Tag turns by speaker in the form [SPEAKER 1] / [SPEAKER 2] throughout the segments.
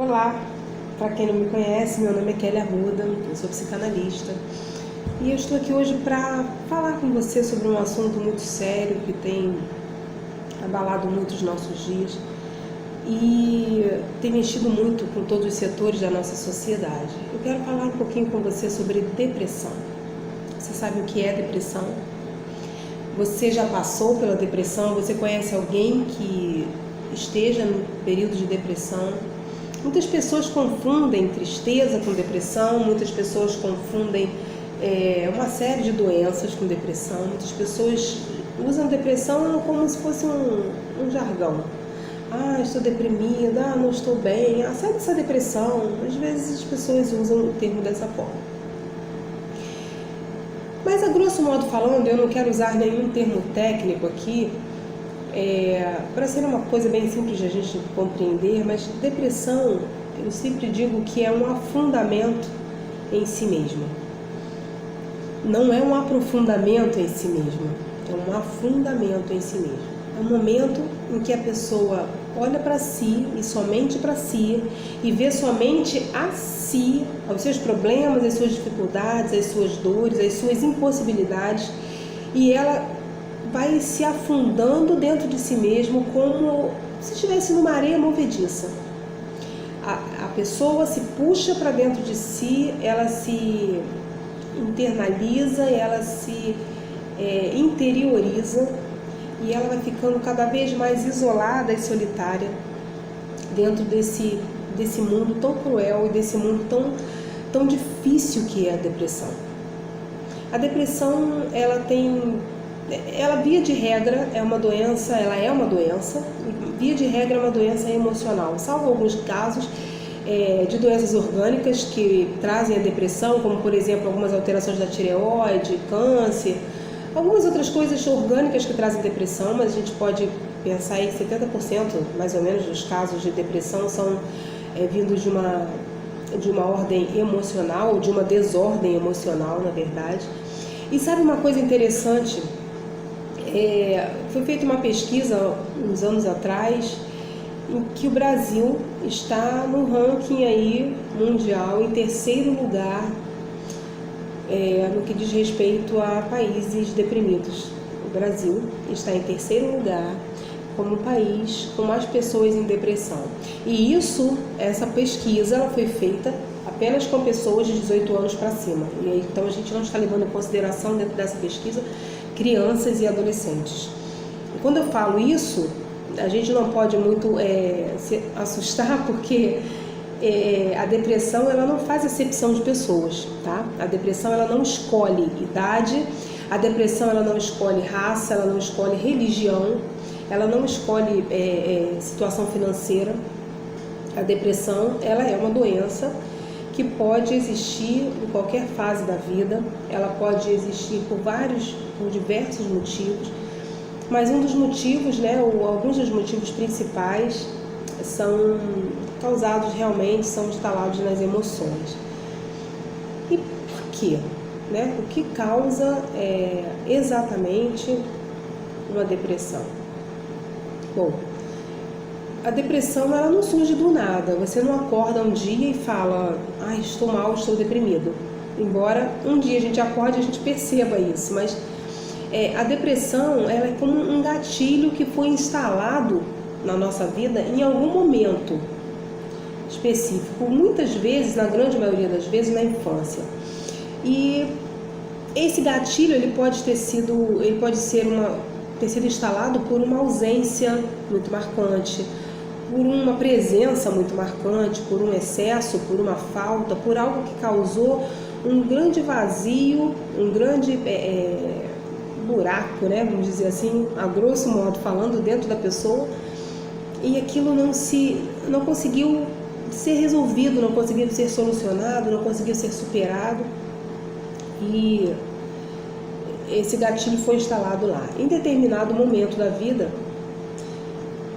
[SPEAKER 1] Olá, para quem não me conhece, meu nome é Kelly Arruda, eu sou psicanalista e eu estou aqui hoje para falar com você sobre um assunto muito sério que tem abalado muito os nossos dias e tem mexido muito com todos os setores da nossa sociedade. Eu quero falar um pouquinho com você sobre depressão. Você sabe o que é depressão? Você já passou pela depressão? Você conhece alguém que esteja no período de depressão? Muitas pessoas confundem tristeza com depressão, muitas pessoas confundem uma série de doenças com depressão. Muitas pessoas usam depressão como se fosse um jargão. Ah, estou deprimida, ah, não estou bem, ah, sai dessa depressão. Às vezes as pessoas usam o termo dessa forma. Mas, a grosso modo falando, eu não quero usar nenhum termo técnico aqui, para ser uma coisa bem simples de a gente compreender, mas depressão, eu sempre digo que é um afundamento em si mesmo. Não é um aprofundamento em si mesmo, é um afundamento em si mesmo. É um momento em que a pessoa olha para si e somente para si e vê somente a si, os seus problemas, as suas dificuldades, as suas dores, as suas impossibilidades, e ela vai se afundando dentro de si mesmo como se estivesse numa areia movediça. A pessoa se puxa para dentro de si, ela se internaliza, ela se interioriza e ela vai ficando cada vez mais isolada e solitária dentro desse mundo tão cruel e desse mundo tão difícil que é a depressão. A depressão, ela via de regra é uma doença, via de regra é uma doença emocional, salvo alguns casos de doenças orgânicas que trazem a depressão, como por exemplo algumas alterações da tireoide, câncer, algumas outras coisas orgânicas que trazem depressão, mas a gente pode pensar em 70% mais ou menos dos casos de depressão são vindos de uma ordem emocional, de uma desordem emocional, na verdade. E sabe uma coisa interessante? Foi feita uma pesquisa uns anos atrás em que o Brasil está no ranking aí mundial em terceiro lugar no que diz respeito a países deprimidos. O Brasil está em terceiro lugar como país com mais pessoas em depressão. E essa pesquisa ela foi feita apenas com pessoas de 18 anos para cima. E aí, então a gente não está levando em consideração dentro dessa pesquisa crianças e adolescentes. E quando eu falo isso, a gente não pode muito se assustar, porque a depressão ela não faz acepção de pessoas, tá? A depressão ela não escolhe idade, a depressão ela não escolhe raça, ela não escolhe religião, ela não escolhe situação financeira. A depressão ela é uma doença que pode existir em qualquer fase da vida, ela pode existir por diversos motivos, mas um dos motivos, alguns dos motivos principais são causados realmente, são instalados nas emoções. E por quê? O que causa exatamente uma depressão? Bom, a depressão ela não surge do nada, você não acorda um dia e fala, estou mal, estou deprimido. Embora um dia a gente acorde e a gente perceba isso, mas a depressão ela é como um gatilho que foi instalado na nossa vida em algum momento específico, muitas vezes, na grande maioria das vezes, na infância. E esse gatilho ele pode ter sido instalado por uma ausência muito marcante, por uma presença muito marcante, por um excesso, por uma falta, por algo que causou um grande vazio, um grande buraco, vamos dizer assim, a grosso modo falando, dentro da pessoa, e aquilo não conseguiu ser resolvido, não conseguiu ser solucionado, não conseguiu ser superado, e esse gatilho foi instalado lá. Em determinado momento da vida,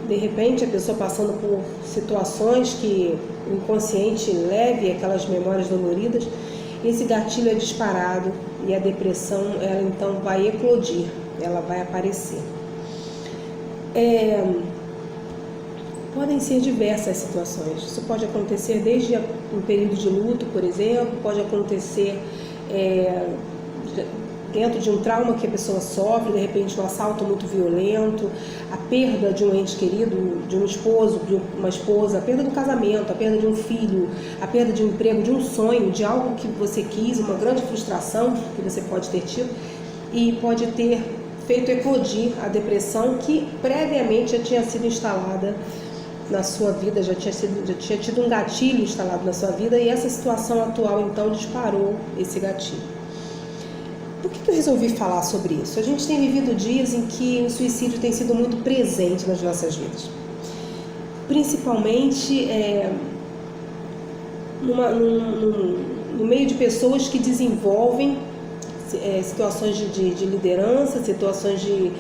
[SPEAKER 1] de repente a pessoa passando por situações que o inconsciente leve aquelas memórias doloridas, esse gatilho é disparado e a depressão ela então vai eclodir, ela vai aparecer. podem ser diversas situações. Isso pode acontecer desde um período de luto, por exemplo, pode acontecer dentro de um trauma que a pessoa sofre, de repente um assalto muito violento, a perda de um ente querido, de um esposo, de uma esposa, a perda do casamento, a perda de um filho, a perda de um emprego, de um sonho, de algo que você quis, uma grande frustração que você pode ter tido e pode ter feito eclodir a depressão que previamente já tinha sido instalada na sua vida, já tinha tido um gatilho instalado na sua vida, e essa situação atual então disparou esse gatilho. Por que eu resolvi falar sobre isso? A gente tem vivido dias em que o suicídio tem sido muito presente nas nossas vidas, principalmente no meio de pessoas que desenvolvem situações de liderança, situações de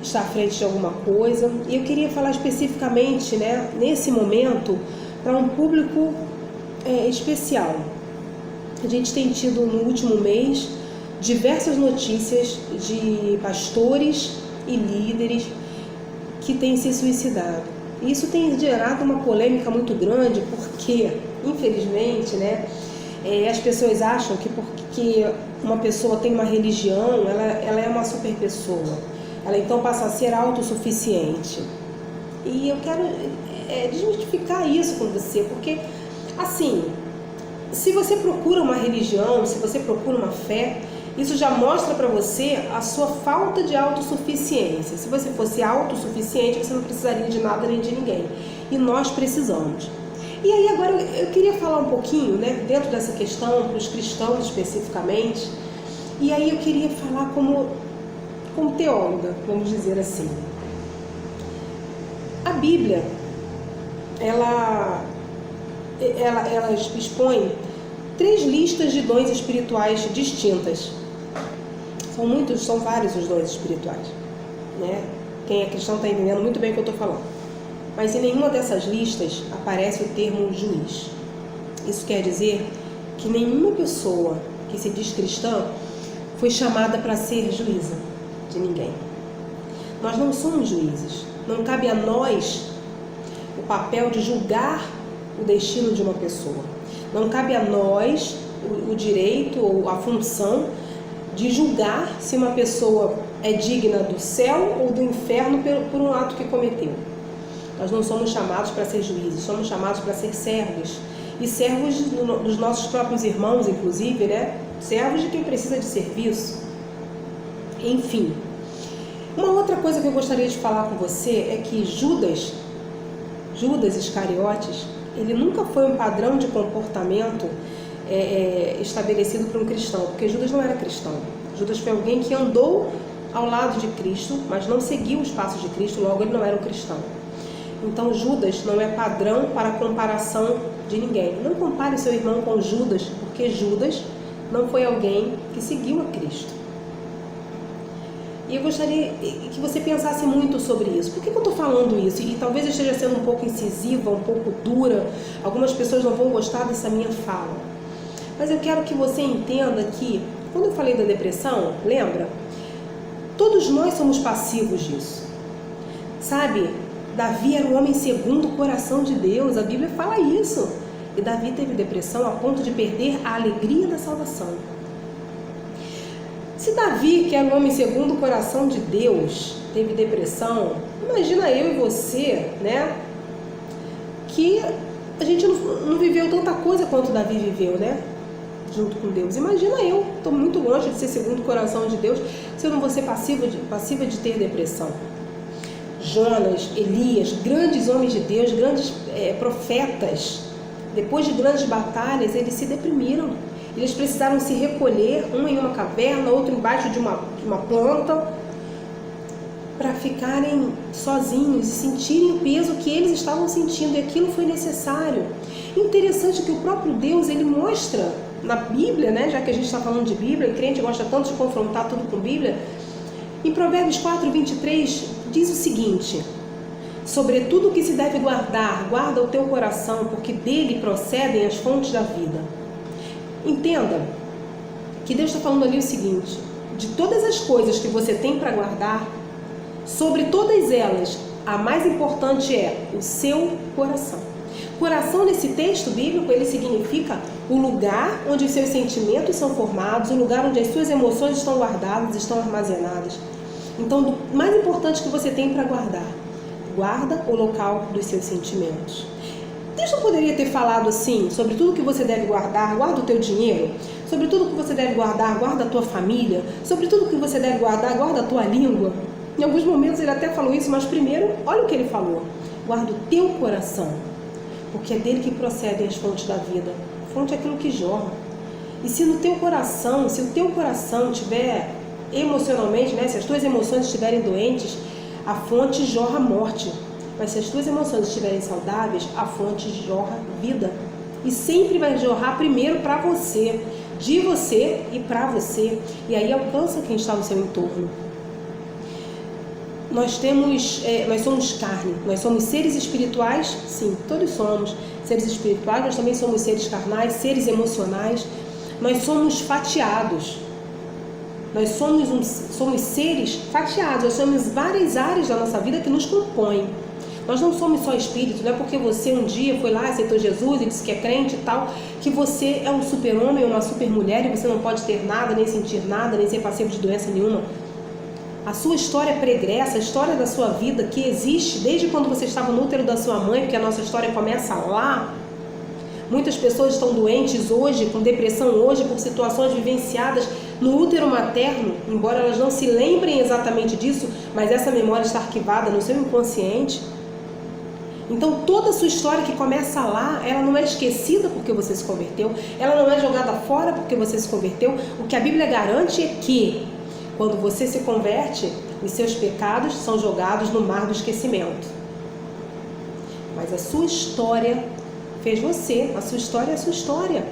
[SPEAKER 1] estar à frente de alguma coisa. E eu queria falar especificamente, nesse momento, para um público especial. A gente tem tido no último mês diversas notícias de pastores e líderes que têm se suicidado. E isso tem gerado uma polêmica muito grande, porque, infelizmente, as pessoas acham que porque uma pessoa tem uma religião, ela é uma super pessoa. Ela então passa a ser autossuficiente. E eu quero desmistificar isso com você, porque, assim, se você procura uma religião, se você procura uma fé, isso já mostra para você a sua falta de autossuficiência. Se você fosse autossuficiente, você não precisaria de nada nem de ninguém. E nós precisamos. E aí agora eu queria falar um pouquinho, dentro dessa questão, para os cristãos especificamente. E aí eu queria falar como teóloga, vamos dizer assim. A Bíblia, ela expõe 3 listas de dons espirituais distintas. São vários os dons espirituais, Quem é cristão está entendendo muito bem o que eu estou falando. Mas em nenhuma dessas listas aparece o termo juiz. Isso quer dizer que nenhuma pessoa que se diz cristã foi chamada para ser juíza de ninguém. Nós não somos juízes. Não cabe a nós o papel de julgar o destino de uma pessoa. Não cabe a nós o direito ou a função de julgar se uma pessoa é digna do céu ou do inferno por um ato que cometeu. Nós não somos chamados para ser juízes, somos chamados para ser servos. E servos dos nossos próprios irmãos, inclusive, servos de quem precisa de serviço. Enfim. Uma outra coisa que eu gostaria de falar com você é que Judas Iscariotes, ele nunca foi um padrão de comportamento estabelecido por um cristão, porque Judas não era cristão. Judas foi alguém que andou ao lado de Cristo, mas não seguiu os passos de Cristo, logo ele não era um cristão. Então Judas não é padrão para comparação de ninguém. Não compare seu irmão com Judas, porque Judas não foi alguém que seguiu a Cristo. E eu gostaria que você pensasse muito sobre isso. Por que eu estou falando isso? E talvez eu esteja sendo um pouco incisiva, um pouco dura. Algumas pessoas não vão gostar dessa minha fala. Mas eu quero que você entenda que, quando eu falei da depressão, lembra? Todos nós somos passivos disso. Sabe? Davi era um homem segundo o coração de Deus. A Bíblia fala isso. E Davi teve depressão a ponto de perder a alegria da salvação. Se Davi, que era um homem segundo o coração de Deus, teve depressão, imagina eu e você, que a gente não viveu tanta coisa quanto Davi viveu, junto com Deus. Imagina eu, estou muito longe de ser segundo o coração de Deus, se eu não vou ser passiva de ter depressão. Jonas, Elias, grandes homens de Deus, grandes profetas, depois de grandes batalhas, eles se deprimiram. Eles precisaram se recolher, um em uma caverna, outro embaixo de uma planta, para ficarem sozinhos e sentirem o peso que eles estavam sentindo, e aquilo foi necessário. Interessante que o próprio Deus, ele mostra na Bíblia, já que a gente está falando de Bíblia, e crente gosta tanto de confrontar tudo com Bíblia, em Provérbios 4:23 diz o seguinte: sobretudo o que se deve guardar, guarda o teu coração, porque dele procedem as fontes da vida. Entenda que Deus está falando ali o seguinte: de todas as coisas que você tem para guardar, sobre todas elas, A mais importante é o seu coração. Coração, nesse texto bíblico, ele significa o lugar onde os seus sentimentos são formados, o lugar onde as suas emoções estão guardadas, estão armazenadas. Então, o mais importante que você tem para guardar, guarda o local dos seus sentimentos. Deus não poderia ter falado assim, sobre tudo que você deve guardar, guarda o teu dinheiro, sobre tudo que você deve guardar, guarda a tua família, sobre tudo que você deve guardar, guarda a tua língua. Em alguns momentos ele até falou isso, mas primeiro, olha o que ele falou, guarda o teu coração, porque é dele que procedem as fontes da vida. A fonte é aquilo que jorra. E se no teu coração, se o teu coração tiver emocionalmente, né, se as tuas emoções estiverem doentes, a fonte jorra morte. Mas se as tuas emoções estiverem saudáveis, a fonte jorra vida. E sempre vai jorrar primeiro para você, de você e para você. E aí alcança quem está no seu entorno. Nós somos carne, nós somos seres espirituais, sim, todos somos seres espirituais, nós também somos seres carnais, seres emocionais, nós somos fatiados, nós somos seres fatiados, nós somos várias áreas da nossa vida que nos compõem. Nós não somos só espírito, não é porque você um dia foi lá, aceitou Jesus e disse que é crente e tal, que você é um super-homem ou uma super-mulher e você não pode ter nada, nem sentir nada, nem ser passivo de doença nenhuma. A sua história pregressa, a história da sua vida que existe desde quando você estava no útero da sua mãe, porque a nossa história começa lá. Muitas pessoas estão doentes hoje, com depressão hoje, por situações vivenciadas no útero materno, embora elas não se lembrem exatamente disso, mas essa memória está arquivada no seu inconsciente. Então toda a sua história que começa lá, ela não é esquecida porque você se converteu, ela não é jogada fora porque você se converteu. O que a Bíblia garante é que quando você se converte, os seus pecados são jogados no mar do esquecimento. Mas a sua história fez você, a sua história é a sua história.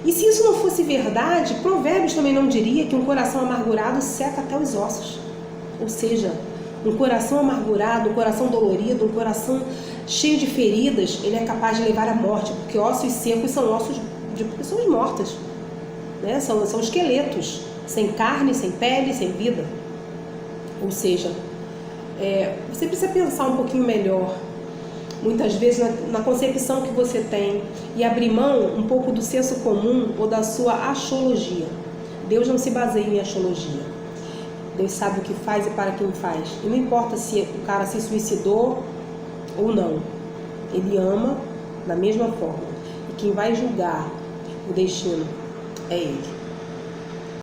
[SPEAKER 1] E se isso não fosse verdade, Provérbios também não diria que um coração amargurado seca até os ossos. Ou seja, um coração amargurado, um coração dolorido, um coração cheio de feridas, ele é capaz de levar à morte, porque ossos secos são ossos de pessoas mortas, né? São esqueletos, sem carne, sem pele, sem vida. Ou seja, você precisa pensar um pouquinho melhor, muitas vezes na concepção que você tem, e abrir mão um pouco do senso comum ou da sua axiologia. Deus não se baseia em axiologia. Deus sabe o que faz e para quem faz. E não importa se o cara se suicidou ou não. Ele ama da mesma forma. E quem vai julgar o destino é Ele.